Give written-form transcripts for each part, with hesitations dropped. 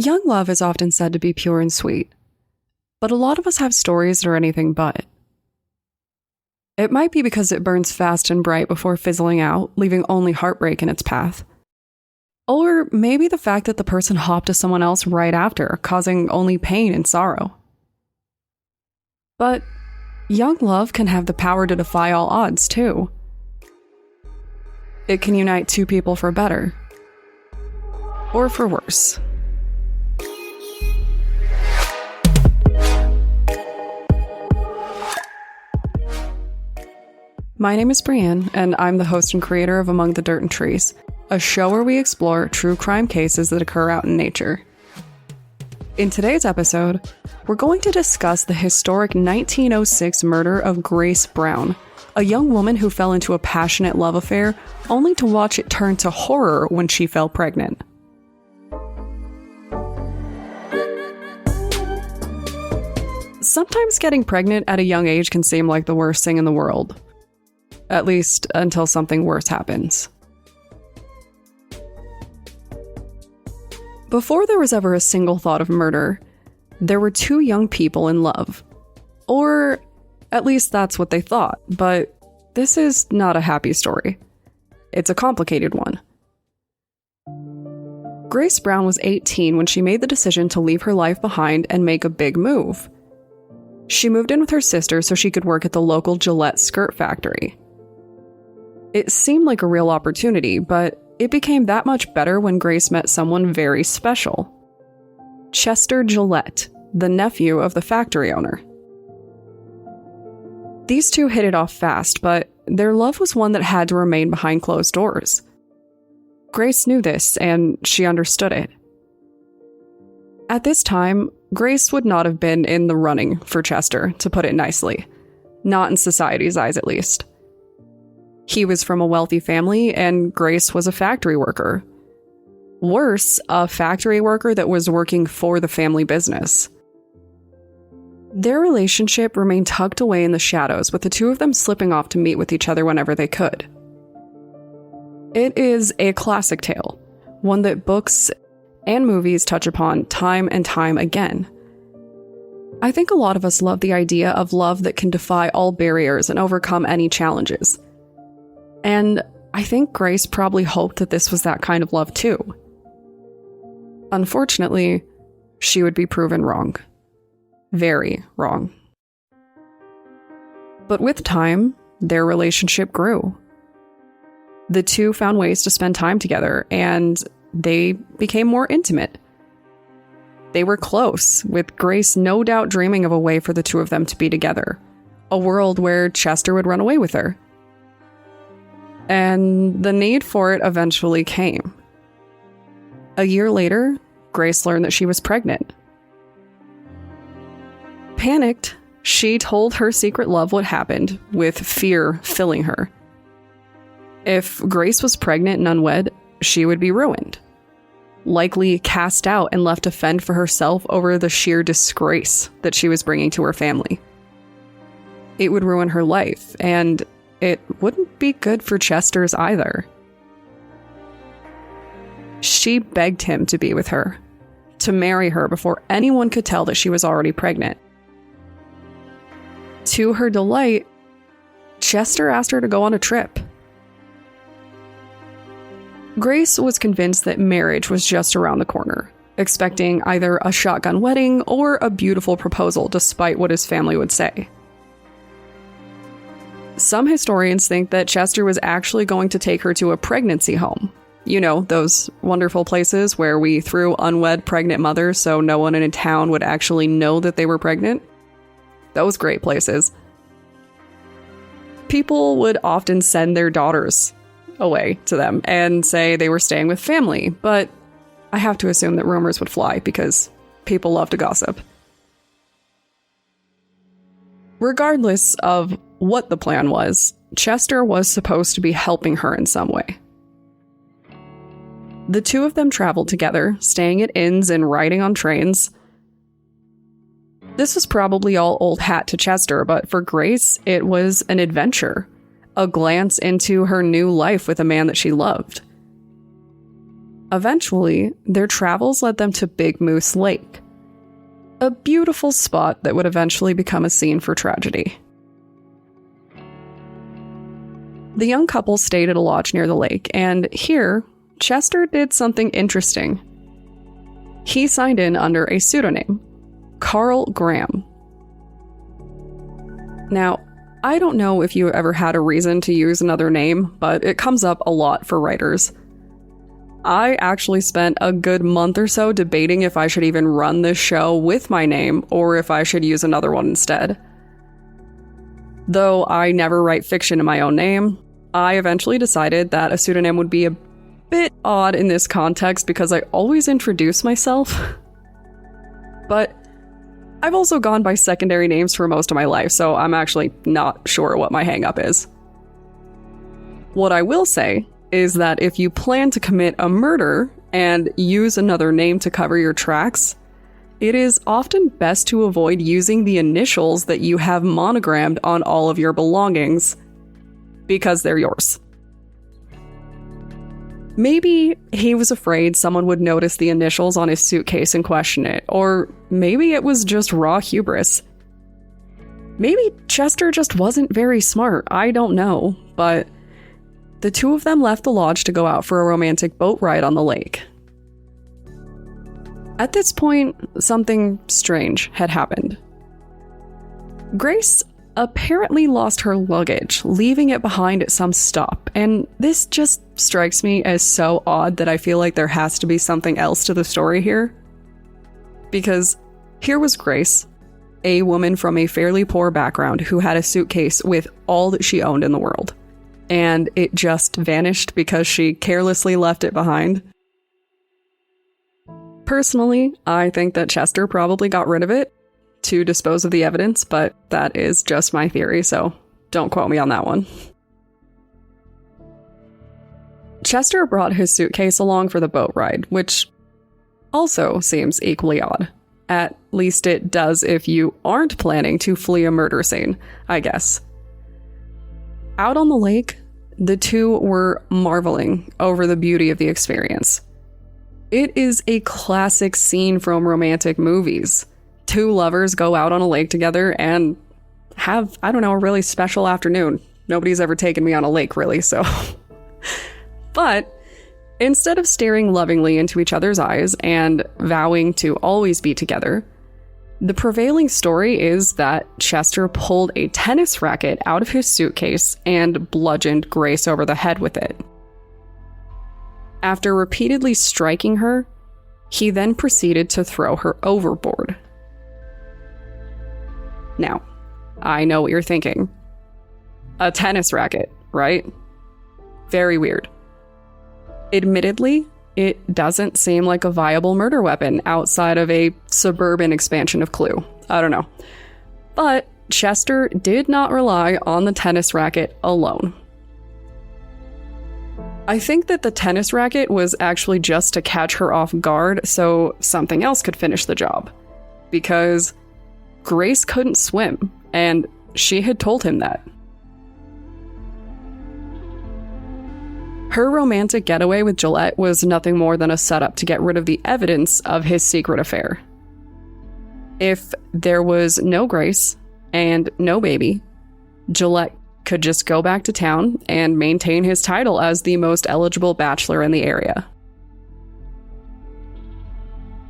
Young love is often said to be pure and sweet, but a lot of us have stories that are anything but. It might be because it burns fast and bright before fizzling out, leaving only heartbreak in its path. Or maybe the fact that the person hopped to someone else right after, causing only pain and sorrow. But young love can have the power to defy all odds, too. It can unite two people for better, or for worse. My name is Brienne, and I'm the host and creator of Among the Dirt and Trees, a show where we explore true crime cases that occur out in nature. In today's episode, we're going to discuss the historic 1906 murder of Grace Brown, a young woman who fell into a passionate love affair only to watch it turn to horror when she fell pregnant. Sometimes getting pregnant at a young age can seem like the worst thing in the world. At least until something worse happens. Before there was ever a single thought of murder, there were two young people in love. Or at least that's what they thought, but this is not a happy story. It's a complicated one. Grace Brown was 18 when she made the decision to leave her life behind and make a big move. She moved in with her sister so she could work at the local Gillette skirt factory. It seemed like a real opportunity, but it became that much better when Grace met someone very special. Chester Gillette, the nephew of the factory owner. These two hit it off fast, but their love was one that had to remain behind closed doors. Grace knew this, and she understood it. At this time, Grace would not have been in the running for Chester, to put it nicely. Not in society's eyes, at least. He was from a wealthy family, and Grace was a factory worker. Worse, a factory worker that was working for the family business. Their relationship remained tucked away in the shadows, with the two of them slipping off to meet with each other whenever they could. It is a classic tale, one that books and movies touch upon time and time again. I think a lot of us love the idea of love that can defy all barriers and overcome any challenges. And I think Grace probably hoped that this was that kind of love too. Unfortunately, she would be proven wrong. Very wrong. But with time, their relationship grew. The two found ways to spend time together, and they became more intimate. They were close, with Grace no doubt dreaming of a way for the two of them to be together. A world where Chester would run away with her. And the need for it eventually came. A year later, Grace learned that she was pregnant. Panicked, she told her secret love what happened, with fear filling her. If Grace was pregnant and unwed, she would be ruined. Likely cast out and left to fend for herself over the sheer disgrace that she was bringing to her family. It would ruin her life, and it wouldn't be good for Chester's either. She begged him to be with her, to marry her before anyone could tell that she was already pregnant. To her delight, Chester asked her to go on a trip. Grace was convinced that marriage was just around the corner, expecting either a shotgun wedding or a beautiful proposal despite what his family would say. Some historians think that Chester was actually going to take her to a pregnancy home. You know, those wonderful places where we threw unwed pregnant mothers so no one in a town would actually know that they were pregnant. Those great places. People would often send their daughters away to them and say they were staying with family, but I have to assume that rumors would fly because people love to gossip. Regardless of what the plan was, Chester was supposed to be helping her in some way. The two of them traveled together, staying at inns and riding on trains. This was probably all old hat to Chester, but for Grace, it was an adventure, a glance into her new life with a man that she loved. Eventually, their travels led them to Big Moose Lake, a beautiful spot that would eventually become a scene for tragedy. The young couple stayed at a lodge near the lake, and here, Chester did something interesting. He signed in under a pseudonym, Carl Graham. Now, I don't know if you ever had a reason to use another name, but it comes up a lot for writers. I actually spent a good month or so debating if I should even run this show with my name or if I should use another one instead. Though I never write fiction in my own name, I eventually decided that a pseudonym would be a bit odd in this context because I always introduce myself. But I've also gone by secondary names for most of my life, so I'm actually not sure what my hang-up is. What I will say is that if you plan to commit a murder and use another name to cover your tracks, it is often best to avoid using the initials that you have monogrammed on all of your belongings, because they're yours. Maybe he was afraid someone would notice the initials on his suitcase and question it, or maybe it was just raw hubris. Maybe Chester just wasn't very smart, I don't know, but the two of them left the lodge to go out for a romantic boat ride on the lake. At this point, something strange had happened. Grace apparently lost her luggage, leaving it behind at some stop, and this just strikes me as so odd that I feel like there has to be something else to the story here. Because here was Grace, a woman from a fairly poor background who had a suitcase with all that she owned in the world, and it just vanished because she carelessly left it behind. Personally, I think that Chester probably got rid of it to dispose of the evidence, but that is just my theory, so don't quote me on that one. Chester brought his suitcase along for the boat ride, which also seems equally odd. At least it does if you aren't planning to flee a murder scene, I guess. Out on the lake, the two were marveling over the beauty of the experience. It is a classic scene from romantic movies. Two lovers go out on a lake together and have, I don't know, a really special afternoon. Nobody's ever taken me on a lake, really, so. But instead of staring lovingly into each other's eyes and vowing to always be together, the prevailing story is that Chester pulled a tennis racket out of his suitcase and bludgeoned Grace over the head with it. After repeatedly striking her, he then proceeded to throw her overboard. Now, I know what you're thinking. A tennis racket, right? Very weird. Admittedly, it doesn't seem like a viable murder weapon outside of a suburban expansion of Clue. I don't know. But Chester did not rely on the tennis racket alone. I think that the tennis racket was actually just to catch her off guard so something else could finish the job. Because Grace couldn't swim, and she had told him that. Her romantic getaway with Gillette was nothing more than a setup to get rid of the evidence of his secret affair. If there was no Grace and no baby, Gillette could just go back to town and maintain his title as the most eligible bachelor in the area.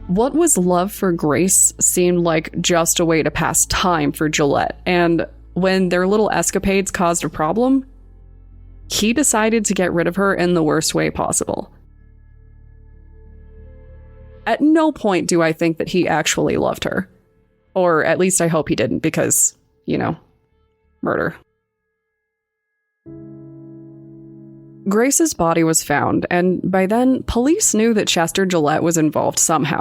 What was love for Grace seemed like just a way to pass time for Gillette, and when their little escapades caused a problem, he decided to get rid of her in the worst way possible. At no point do I think that he actually loved her. Or at least I hope he didn't, because, you know, murder. Grace's body was found, and by then, police knew that Chester Gillette was involved somehow.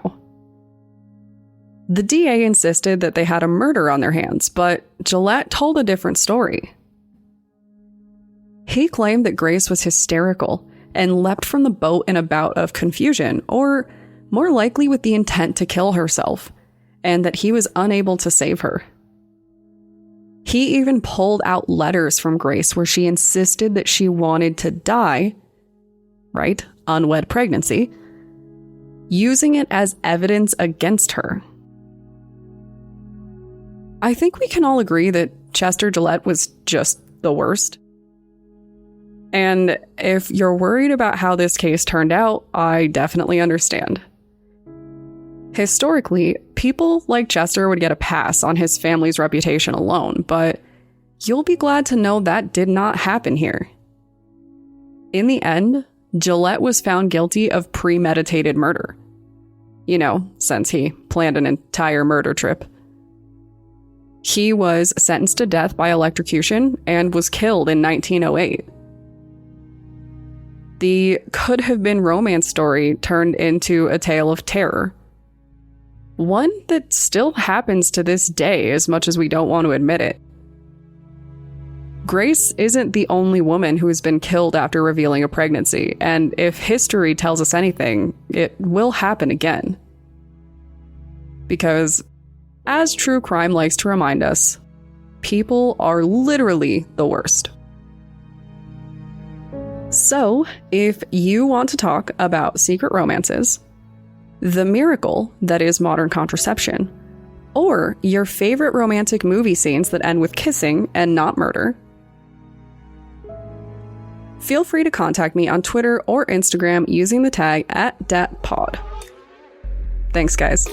The DA insisted that they had a murder on their hands, but Gillette told a different story. He claimed that Grace was hysterical and leapt from the boat in a bout of confusion, or more likely with the intent to kill herself, and that he was unable to save her. He even pulled out letters from Grace where she insisted that she wanted to die, right, unwed pregnancy, using it as evidence against her. I think we can all agree that Chester Gillette was just the worst. And if you're worried about how this case turned out, I definitely understand. Historically, people like Chester would get a pass on his family's reputation alone, but you'll be glad to know that did not happen here. In the end, Gillette was found guilty of premeditated murder. You know, since he planned an entire murder trip. He was sentenced to death by electrocution and was killed in 1908. The could-have-been romance story turned into a tale of terror. One that still happens to this day, as much as we don't want to admit it. Grace isn't the only woman who has been killed after revealing a pregnancy, and if history tells us anything, it will happen again. Because, as true crime likes to remind us, people are literally the worst. So, if you want to talk about secret romances, the miracle that is modern contraception, or your favorite romantic movie scenes that end with kissing and not murder, feel free to contact me on Twitter or Instagram using the tag @datpod. Thanks, guys.